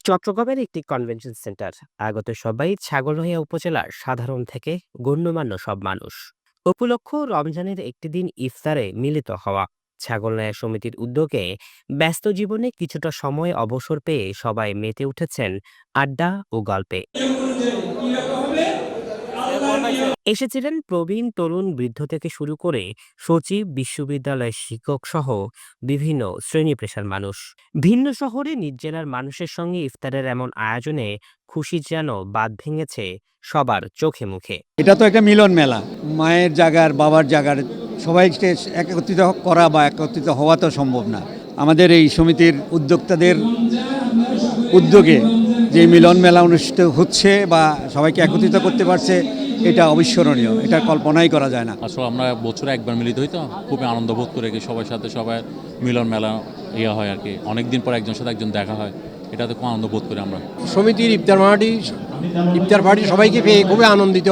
চট্টগ্রামের একটি convention centre আগত সবাই ছাগলনাইয়া উপজেলার সাধারণ থেকে গণ্যমান্য সব মানুষ উপলক্ষ রমজানের একটি দিন ইফতারে মিলিত হওয়া ছাগলনাইয়া সমিতির উদ্যোগে ব্যস্ত জীবনে কিছুটা সময় অবসর পেয়ে সবাই মেতে উঠেছেন আড্ডা ও গল্পে। এসেছিলেন প্রবীণ তরুণ বৃদ্ধ থেকে শুরু করে সচিব বিশ্ববিদ্যালয়ের শিক্ষক সহ বিভিন্ন শ্রেণী পেশার মানুষ। ভিন্ন শহরে নিজ জেলার মানুষের সঙ্গে ইফতারের এমন আয়োজনে খুশি যেন বাঁধ ভেঙেছে সবার চোখে মুখে। এটা তো একটা মিলন মেলা, মায়ের জায়গার বাবার জায়গার সবাইকে একত্রিত করা বা একত্রিত হওয়া তো সম্ভব না। আমাদের এই সমিতির উদ্যোক্তাদের উদ্যোগে যে মিলন মেলা অনুষ্ঠিত হচ্ছে বা সবাইকে একত্রিত করতে পারছে, এটা অবিস্মরণীয়, এটা কল্পনাই করা যায় না। আসলে আমরা বছরে একবার মিলিত হই, তো খুবই আনন্দ বোধ করে কি সবার সাথে সবাই মিলন মেলা হয় আর কি। অনেকদিন পর একজনের সাথে একজন দেখা হয়, এটাতে খুব আনন্দ বোধ করি আমরা। সমিতির ইফতার পার্টি সবাইকে পেয়ে খুবই আনন্দিত,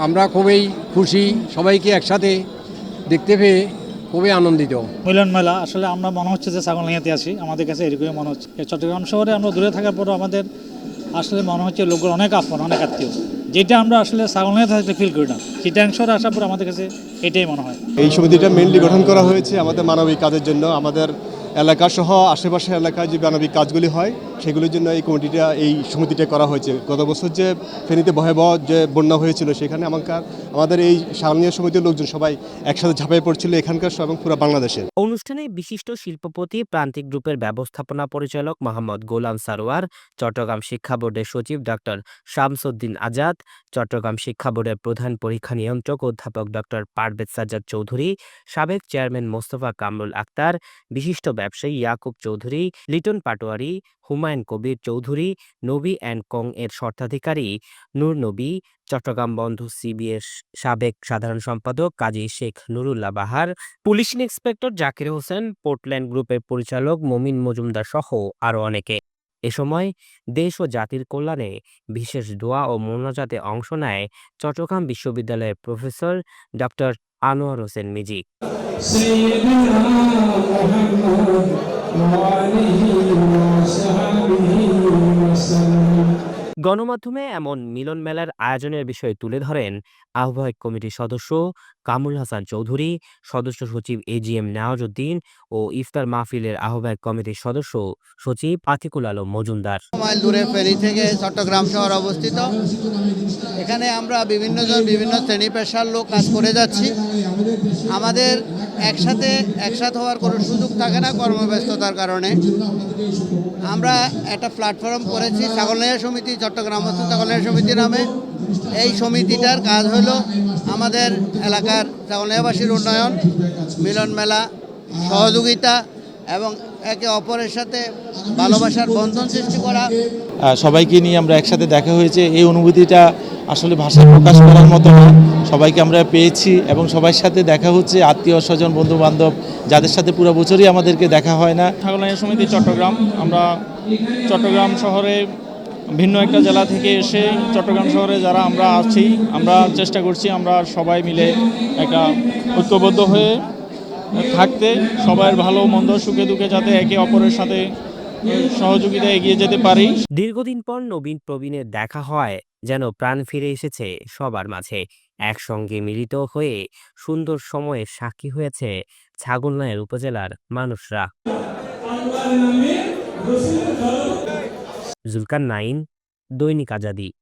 আমরা খুবই খুশি, সবাইকে একসাথে দেখতে পেয়ে খুবই আনন্দিত। মিলন মেলা আসলে আমরা মনে হচ্ছে যে ছাগলনাইয়াতে আছি, আমাদের কাছে এরকমই মনে হচ্ছে। চট্টগ্রাম শহরে আমরা দূরে থাকার পরও আমাদের আসলে মনে হচ্ছে লোকগুলো অনেক আপন, অনেক আত্মীয়, যেটা আমরা আসলে ছাগলনাইয়াতে থাকলে ফিল করি না। চিটাগাং শহরে আসার পর আমাদের কাছে এটাই মনে হয়। এই সমিতিটা মেইনলি গঠন করা হয়েছে আমাদের মানবিক কাজের জন্য। আমাদের এলাকা সহ আশেপাশের এলাকায় যে মানবিক কাজগুলি হয় সেগুলির জন্য এই সমিতিটা করা হয়েছে। গত বছর যে ফেনীতে ভয়াবহ যে বন্যা হয়েছিল, সেখানে আমাদের এই সামনীয় সমিতির লোকজন সবাই একসাথে ঝাঁপিয়ে পড়ছিল এখানকার এবং পুরো বাংলাদেশের। অনুষ্ঠানে বিশিষ্ট শিল্পপতি প্রান্তিক গ্রুপের ব্যবস্থাপনা পরিচালক মোহাম্মদ গোলাম সারোয়ার, চট্টগ্রাম শিক্ষা বোর্ডের সচিব ডক্টর শামসুদ্দিন আজাদ, চট্টগ্রাম শিক্ষা বোর্ডের প্রধান পরীক্ষা নিয়ন্ত্রক অধ্যাপক ডক্টর পারভেজ সাজ্জাদ চৌধুরী, সাবেক চেয়ারম্যান মোস্তফা কামরুল আক্তার, বিশিষ্ট ব্যবসায়ী ইয়াকুব চৌধুরী, লিটন পাটোয়ারি, হুমায়ুন কবির চৌধুরী, নবী অ্যান্ড কং এর স্বত্বাধিকারী নূর নবী, চট্টগ্রাম বন্ধু সিবিএর সাবেক সাধারণ সম্পাদক Kazi Sheikh Nurullah Bahar, police inspector Zakir Hossain, Portland গ্রুপের পরিচালক মমিন মজুমদার সহ আরও অনেকে। এ সময় দেশ ও জাতির কল্যাণে বিশেষ দোয়া ও মোনাজাতে অংশ নেয় চট্টগ্রাম বিশ্ববিদ্যালয়ের প্রফেসর ডক্টর আনোয়ার হোসেন মিজি। গণমাধ্যমে এমন মিলন মেলার আয়োজনের বিষয়ে তুলে ধরেন আহ্বায়ক কমিটির সদস্য কামরুল হাসান চৌধুরী, সদস্য সচিব এজিএম নেওয়াজউদ্দিন ও ইফতার মাহফিলের আহ্বায়ক কমিটির সদস্য সচিব আতিকুল আলম মজুমদার। মাইল দূরে ফেনী থেকে চট্টগ্রাম শহর অবস্থিত। এখানে আমরা বিভিন্ন শ্রেণী পেশার লোক কাজ করে যাচ্ছি। আমাদের একসাথে হওয়ার কোনো সুযোগ থাকে না কর্মব্যস্ততার কারণে। আমরা একটা প্ল্যাটফর্ম করেছি ছাগলনাইয়া সমিতি, চট্টগ্রামস্থ ছাগলনাইয়া সমিতি নামে। এই সমিতিটার কাজ হলো আমাদের এলাকার ছাগলনাইয়াবাসীর উন্নয়ন, মিলন মেলা, সহযোগিতা এবং একে অপরের সাথে ভালোবাসার বন্ধন সৃষ্টি করা। সবাইকে নিয়ে আমরা একসাথে দেখা হয়েছে, এই অনুভূতিটা আসলে ভাষায় প্রকাশ করার মতো না। সবাইকে আমরা পেয়েছি এবং সবার সাথে দেখা হচ্ছে, আত্মীয় স্বজন বন্ধু বান্ধব যাদের সাথে পুরো বছরই আমাদেরকে দেখা হয় না। ছাগলনাইয়া সমিতি চট্টগ্রাম, আমরা চট্টগ্রাম শহরে ভিন্ন একটা জেলা থেকে এসে চট্টগ্রাম শহরে যারা আমরা আছি, আমরা চেষ্টা করছি আমরা সবাই মিলে একটা ঐক্যবদ্ধ হয়ে থাকতে, সবার ভালো মন্দ সুখে দুঃখে যাতে একে অপরের সাথে সহযোগিতা এগিয়ে যেতে পারি। দীর্ঘদিন পর নবীন প্রবীণের দেখা হয় যেন প্রাণ ফিরে এসেছে সবার মাঝে। একসঙ্গে মিলিত হয়ে সুন্দর সময়ের সাক্ষী হয়েছে ছাগলনাইয়া উপজেলার মানুষরা। জুলকার নাইন, দৈনিক আজাদী।